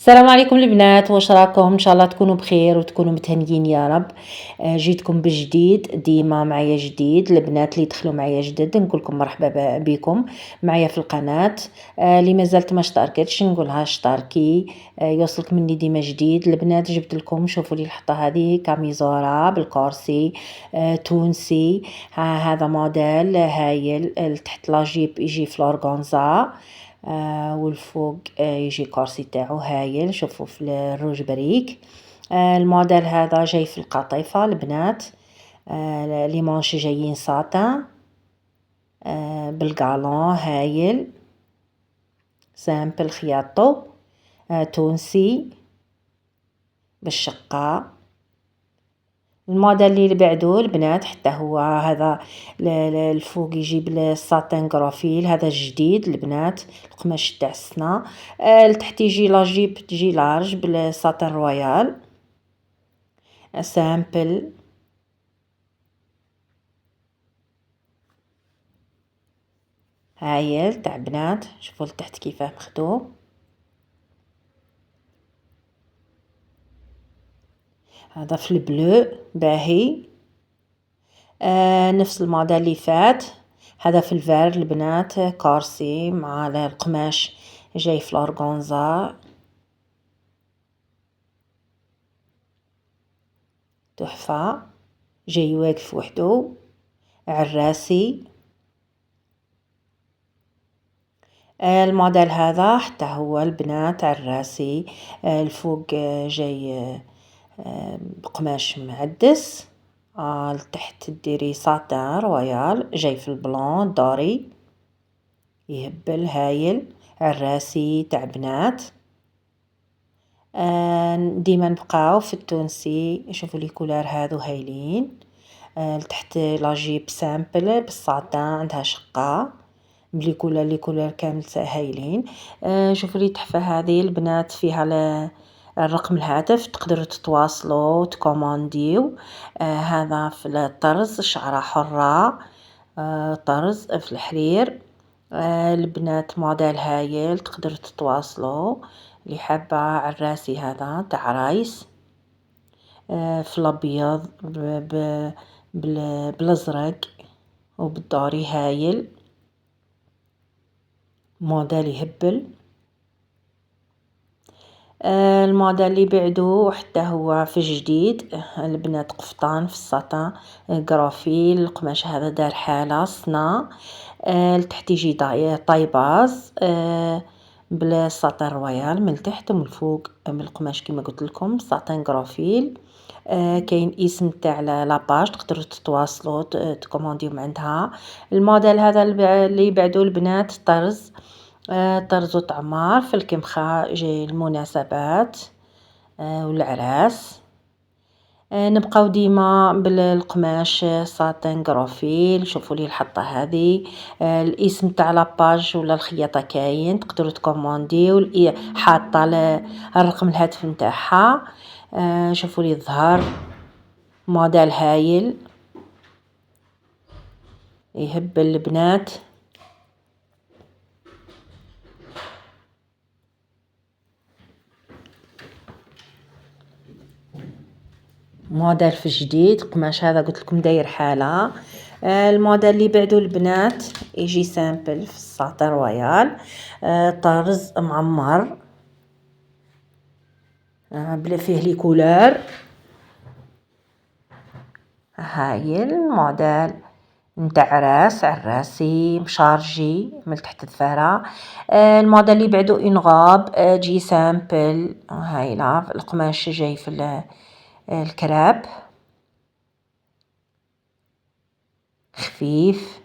السلام عليكم البنات، واش راكم؟ ان شاء الله تكونوا بخير وتكونوا متهنيين يا رب. جيتكم بجديد، ديما معايا جديد. البنات اللي دخلوا معايا جدد نقول لكم مرحبا بكم معايا في القناه. اللي مازالت ما اشتركتش نقولها اشتركي، يوصلك مني ديما جديد. البنات جبت لكم، شوفوا لي الحطه هذه كاميزورا بالكورسي تونسي. هذا موديل هايل. تحت لاجيب يجي فلورغونزا، والفوق يجي كورسي تاعو هايل. شوفوا في الروج بريك. الموديل هذا جاي في القطيفة البنات. لي مانش جايين ساتان بالقالون هايل سامبل خياطو تونسي بالشقة. الموديل اللي بعدو البنات حتى هو هذا الفوق يجيب الساتين غرافيل، هذا جديد البنات، القماش تاع السنة. لتحت يجي لاجيب تجي لارج بالساتين رويال سامبل. هايل تاع بنات، شوفوا لتحت كيفاه مخدوم. هذا في البلو باهي. نفس الموديل اللي فات. هذا في الفير البنات كارسي مع القماش جاي في الأورغانزا تحفة، جاي واقف وحدو عراسي. الموديل هذا حتى هو البنات عراسي. الفوق جاي بقماش معدس. لتحت ديري ساتان رويال جاي في البلون دوري يهبل هايل عراسي تاع بنات. ديما نبقاو في التونسي. شوفوا لي كولار هادو هايلين. لتحت لاجيب سامبل بالساتان عندها شقة بلي كولار كامل هايلين. شوفوا لي تحفة هذه البنات، فيها الرقم الهاتف تقدروا تتواصلوا تكومانديو. هذا في الطرز شعرة حرة، طرز في الحرير. البنات موديل هايل تقدروا تتواصلوا. اللي حابة عراسي هذا تاع رايس في الابيض بالازرق وبالدوري هايل، موديل يهبل. الموديل اللي بعدو حتى هو في جديد البنات قفطان في الساتان غرافيل. القماش هذا دار حالة صنا. لتحت يجي طايباز بالساتان رويال من تحت ومن فوق بالقماش كما قلت لكم ساتان غرافيل. كاين اسم تاع لاباج تقدروا تتواصلوا تكومونديو من عندها. الموديل هذا اللي بعدو البنات طرز وطعمار في الكمخة جاي المناسبات والعراس. نبقاو ديما بالقماش ساتين غرافيل. شوفوا لي الحطه هذه. الاسم تاع لاباج ولا الخياطه كاين تقدروا تكومونديو حاطه الرقم الهاتف نتاعها. شوفوا لي الظهر موديل هايل يهبل البنات. موديل في جديد قماش هذا قلت لكم داير حاله. الموديل اللي بعدو البنات يجي سامبل في الساتان رويال طرز معمر بلا فيه لي كولار هايل. موديل نتاع عراسي مشارجي من تحت الثرى. الموديل اللي بعدو انغاب جي سامبل هايله. القماش جاي في الكراب خفيف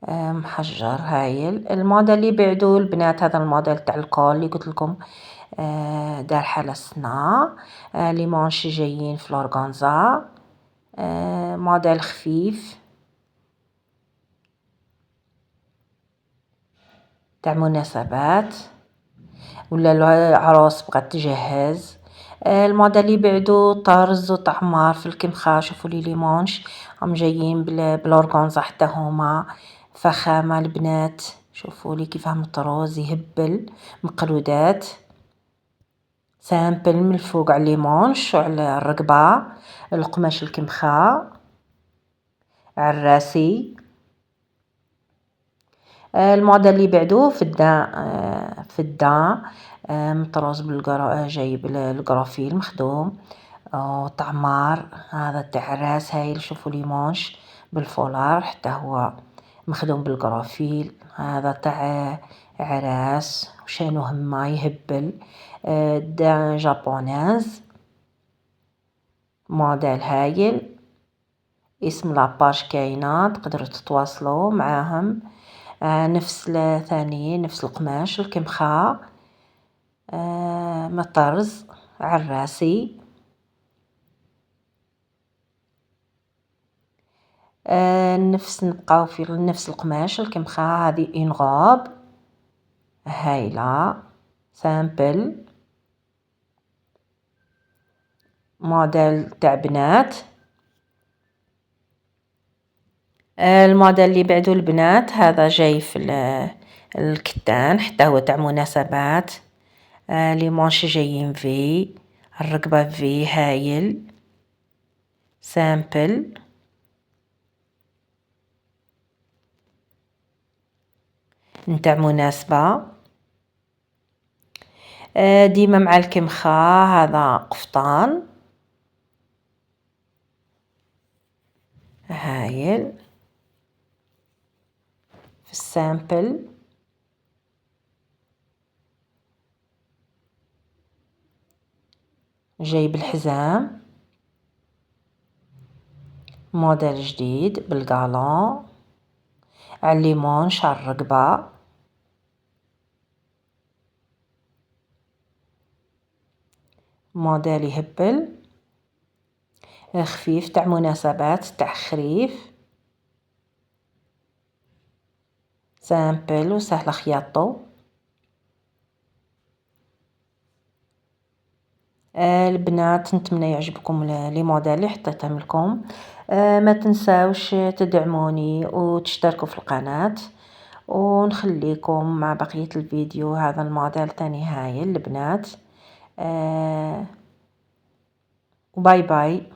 محجر هايل. الموديل اللي بعدو البنات هذا الموديل تاع الكول اللي قلت لكم دار حالة صنا. لي مانش جايين في لورغانزا. موديل خفيف تاع مناسبات ولا العروس بغات تجهز. الموديل اللي بعدو طرز وطعمار في الكمخة. شوفوا لي مانش هم جايين بلورغانزا حتى هما فخامة البنات شوفوا لي كيفاه مطروز يهبل مقلودات سامبل من الفوق على ليمونش وعلى الرقبة، القماش الكمخا على الراسي. الموديل اللي بعدو فدا مطروز جايب القرافيل مخدوم وطعمار، هذا تاع الراس هايل. شوفوا ليمونش بالفولار حتى هو مخدوم بالقرافيل، هذا تاع عراس وشانو هما يهبل. دا جابونيز موديل هايل، اسم لاباج كاينه تقدروا تتواصلوا معاهم. نفس ثاني نفس القماش الكمخا مطرز عراسي. نبقاو في نفس القماش الكمخا، هذه انغوب هايله سامبل موديل تاع بنات. الموديل اللي بعدو البنات هذا جاي في الكتان حتى هو تاع مناسبات. لي مونش جايين في الرقبة في هايل سامبل نتاع مناسبة. ديما مع الكمخا هذا قفطان هايل في السامبل. جاي بالحزام موديل جديد بالقالون على الليمونش على الرقبة. موديل يهبل خفيف تاع مناسبات تاع خريف سامبل وسهل خياطو. البنات نتمنى يعجبكم لي موديل اللي حطيتهم لكم. ما تنساوش تدعموني وتشتركوا في القناة، ونخليكم مع بقية الفيديو. هذا الموديل تاني هايل البنات. وباي باي.